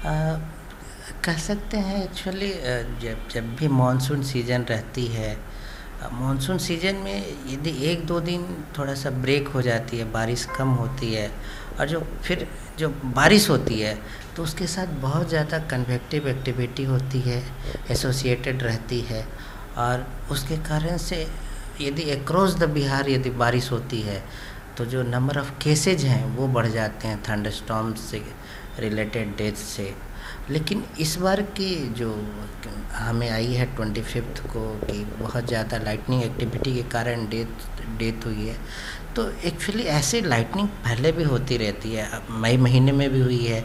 अ, कह सकते हैं एक्चुअली जब जब भी मानसून सीज़न रहती है, मानसून सीज़न में यदि 1-2 दिन थोड़ा-सा ब्रेक हो जाती है, बारिश कम होती है और जो बारिश होती है, तो उसके साथ बहुत ज़्यादा कन्वेक्टिव एक्टिविटी होती है, एसोसिएटेड रहती है और उसके कारण से यदि अक्रॉस द बिहार यदि बारिश होती है, तो जो नंबर ऑफ़ केसेज़ हैं, वो बढ़ जाते हैं थंडरस्टॉर्म से रिलेटेड डेथ से। लेकिन इस बार की जो हमें आई है 25th को कि बहुत ज़्यादा लाइटनिंग एक्टिविटी के कारण डेथ हुई है, तो एक्चुअली ऐसे लाइटनिंग पहले भी होती रहती है। अब मई महीने में भी हुई है,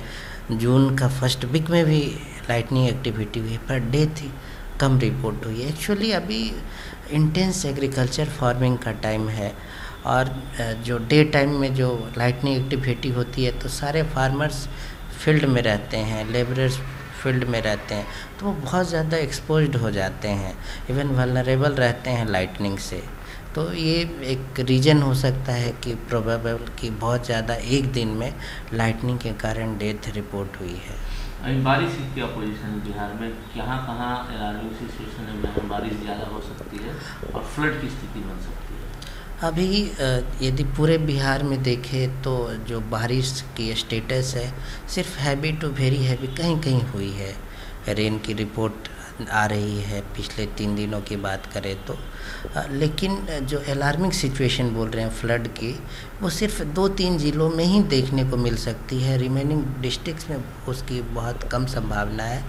जून का फर्स्ट वीक में भी लाइटनिंग एक्टिविटी हुई है, पर डेथ ही कम रिपोर्ट हुई है। एक्चुअली अभी इंटेंस एग्रीकल्चर फार्मिंग का टाइम है और जो डे टाइम में जो लाइटनिंग एक्टिविटी होती है, तो सारे फार्मर्स फील्ड में रहते हैं, लेबरर्स फील्ड में रहते हैं, तो वो बहुत ज़्यादा एक्सपोज्ड हो जाते हैं, इवन वल्नरेबल रहते हैं लाइटनिंग से। तो ये एक रीज़न हो सकता है कि प्रोबेबल कि बहुत ज़्यादा एक दिन में लाइटनिंग के कारण डेथ रिपोर्ट हुई है। अभी बारिश की क्या पोजीशन है बिहार में? कहाँ कहाँ अलार्मिंग सिचुएशन है जहाँ बारिश ज़्यादा हो सकती है और फ्लड की स्थिति बन सकती है? अभी यदि पूरे बिहार में देखें तो जो बारिश की स्टेटस है, सिर्फ हैवी टू वेरी हैवी कहीं कहीं हुई है। रेन की रिपोर्ट आ रही है पिछले 3 दिनों की बात करें तो, लेकिन जो अलार्मिंग सिचुएशन बोल रहे हैं फ्लड की, वो सिर्फ 2-3 ज़िलों में ही देखने को मिल सकती है। रिमेनिंग डिस्ट्रिक्ट्स में उसकी बहुत कम संभावना है।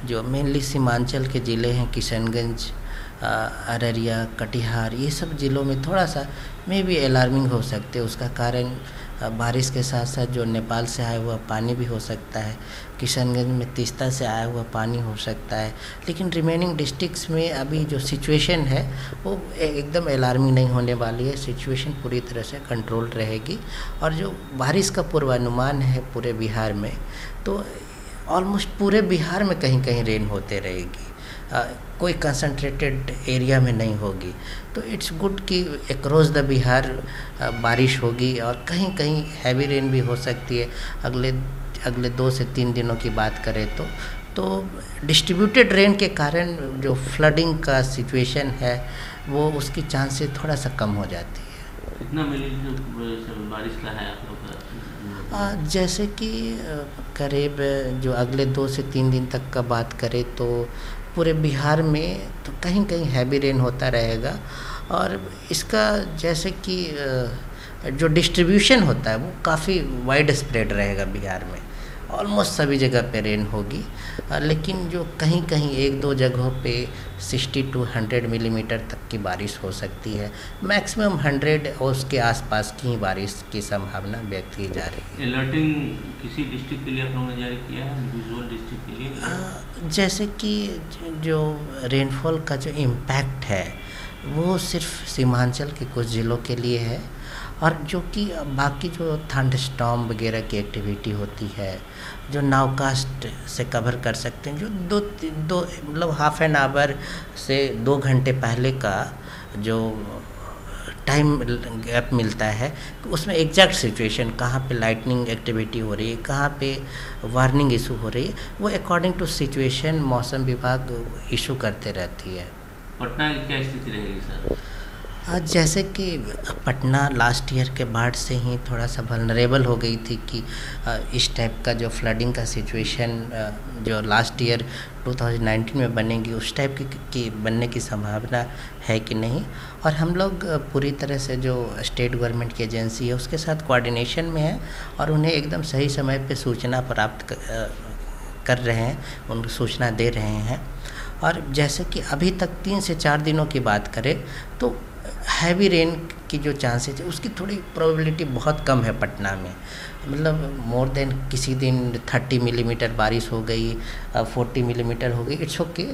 जो मेनली सीमांचल के ज़िले हैं, किशनगंज, अररिया, कटिहार, ये सब ज़िलों में थोड़ा सा में भी अलार्मिंग हो सकते हैं। उसका कारण बारिश के साथ साथ जो नेपाल से आया हुआ पानी भी हो सकता है, किशनगंज में तीस्ता से आया हुआ पानी हो सकता है। लेकिन रिमेनिंग डिस्ट्रिक्ट्स में अभी जो सिचुएशन है वो एकदम अलार्मिंग नहीं होने वाली है। सिचुएशन पूरी तरह से कंट्रोल रहेगी और जो बारिश का पूर्वानुमान है पूरे बिहार में, तो ऑलमोस्ट पूरे बिहार में कहीं कहीं रेन होते रहेगी, कोई कंसंट्रेटेड एरिया में नहीं होगी। तो इट्स गुड कि अक्रॉस द बिहार बारिश होगी और कहीं कहीं हैवी रेन भी हो सकती है। अगले 2 से 3 दिनों की बात करें तो डिस्ट्रीब्यूटेड रेन के कारण जो फ्लडिंग का सिचुएशन है वो उसकी चांसेस थोड़ा सा कम हो जाती है। कितना मिलीमीटर बारिश का है आप लोग का? जैसे कि करीब जो अगले 2 से 3 दिन तक का बात करें तो पूरे बिहार में तो कहीं कहीं हैवी रेन होता रहेगा और इसका जैसे कि जो डिस्ट्रीब्यूशन होता है वो काफ़ी वाइड स्प्रेड रहेगा बिहार में। ऑलमोस्ट सभी जगह पे रेन होगी, लेकिन जो कहीं कहीं 1-2 जगहों पे 60 to 100 मिलीमीटर तक की बारिश हो सकती है। मैक्सिमम 100 और उसके आसपास की ही बारिश की संभावना व्यक्त की जा रही है। अलर्टिंग किसी डिस्ट्रिक्ट के लिए आप लोगों ने जारी किया है, इंडिविजुअल डिस्ट्रिक्ट के लिए? जैसे कि जो रेनफॉल का जो इम्पैक्ट है वो सिर्फ सीमांचल के कुछ ज़िलों के लिए है और जो कि बाकी जो थंडरस्टॉर्म वगैरह की एक्टिविटी होती है जो नाउकास्ट से कवर कर सकते हैं, जो दो मतलब हाफ एन आवर से 2 घंटे पहले का जो टाइम गैप मिलता है, उसमें एग्जैक्ट सिचुएशन कहाँ पे लाइटनिंग एक्टिविटी हो रही है, कहाँ पे वार्निंग इशू हो रही है, वो अकॉर्डिंग टू सिचुएशन मौसम विभाग इशू करते रहती है। पटना की क्या स्थिति रहेगी सर? जैसे कि पटना लास्ट ईयर के बाढ़ से ही थोड़ा सा वल्नरेबल हो गई थी कि इस टाइप का जो फ्लडिंग का सिचुएशन जो लास्ट ईयर 2019 में बनेगी उस टाइप की बनने की संभावना है कि नहीं। और हम लोग पूरी तरह से जो स्टेट गवर्नमेंट की एजेंसी है उसके साथ कोऑर्डिनेशन में है और उन्हें एकदम सही समय पे सूचना प्राप्त कर रहे हैं, उनको सूचना दे रहे हैं। और जैसे कि अभी तक 3 से 4 दिनों की बात करें तो हैवी रेन की जो चांसेस है उसकी थोड़ी प्रोबेबिलिटी बहुत कम है पटना में। मतलब मोर देन किसी दिन 30 मिलीमीटर बारिश हो गई, 40 मिलीमीटर हो गई, इट्स ओके।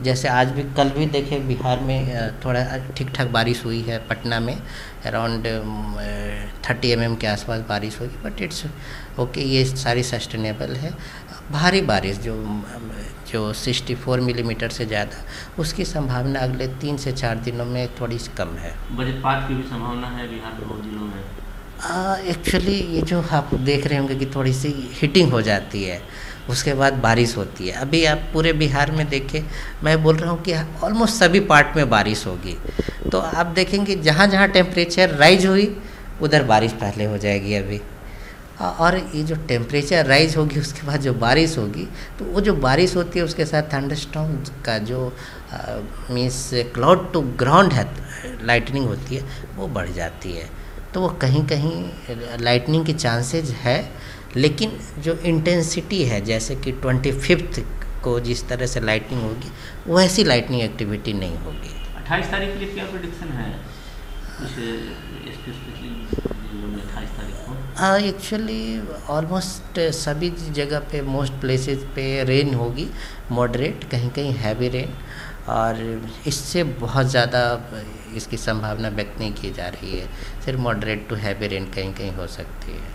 जैसे आज भी कल भी देखें बिहार में थोड़ा ठीक ठाक बारिश हुई है, पटना में अराउंड 30 mm के आसपास बारिश होगी, बट इट्स ओके, ये सारी सस्टेनेबल है। भारी बारिश जो 64 मिलीमीटर से ज़्यादा उसकी संभावना अगले 3 से 4 दिनों में थोड़ी सी कम है। वज्रपात की भी संभावना है बिहार में बहुत जिलों में? एक्चुअली ये जो आप देख रहे होंगे कि थोड़ी सी हीटिंग हो जाती है, उसके बाद बारिश होती है। अभी आप पूरे बिहार में देखें, मैं बोल रहा हूँ कि ऑलमोस्ट सभी पार्ट में बारिश होगी। तो आप देखेंगे जहाँ जहाँ टेम्परेचर राइज हुई उधर बारिश पहले हो जाएगी अभी। और ये जो टेम्परेचर राइज होगी उसके बाद जो बारिश होगी, तो वो जो बारिश होती है उसके साथ थंडरस्टॉर्म का जो मीन्स क्लाउड टू ग्राउंड है, लाइटनिंग होती है, वो बढ़ जाती है। तो वो कहीं कहीं लाइटनिंग की चांसेज है, लेकिन जो इंटेंसिटी है, जैसे कि 25 को जिस तरह से लाइटनिंग होगी वैसी लाइटनिंग एक्टिविटी नहीं होगी। 28 तारीख के लिए क्या प्रेडिक्शन है कुछ स्पेसिफिकली 28 तारीख को? एक्चुअली ऑलमोस्ट सभी जगह पे, मोस्ट प्लेसेस पे रेन होगी, मॉडरेट, कहीं कहीं हैवी रेन, और इससे बहुत ज़्यादा इसकी संभावना व्यक्त नहीं की जा रही है। सिर्फ मॉडरेट टू हैवी रेन कहीं कहीं हो सकती है।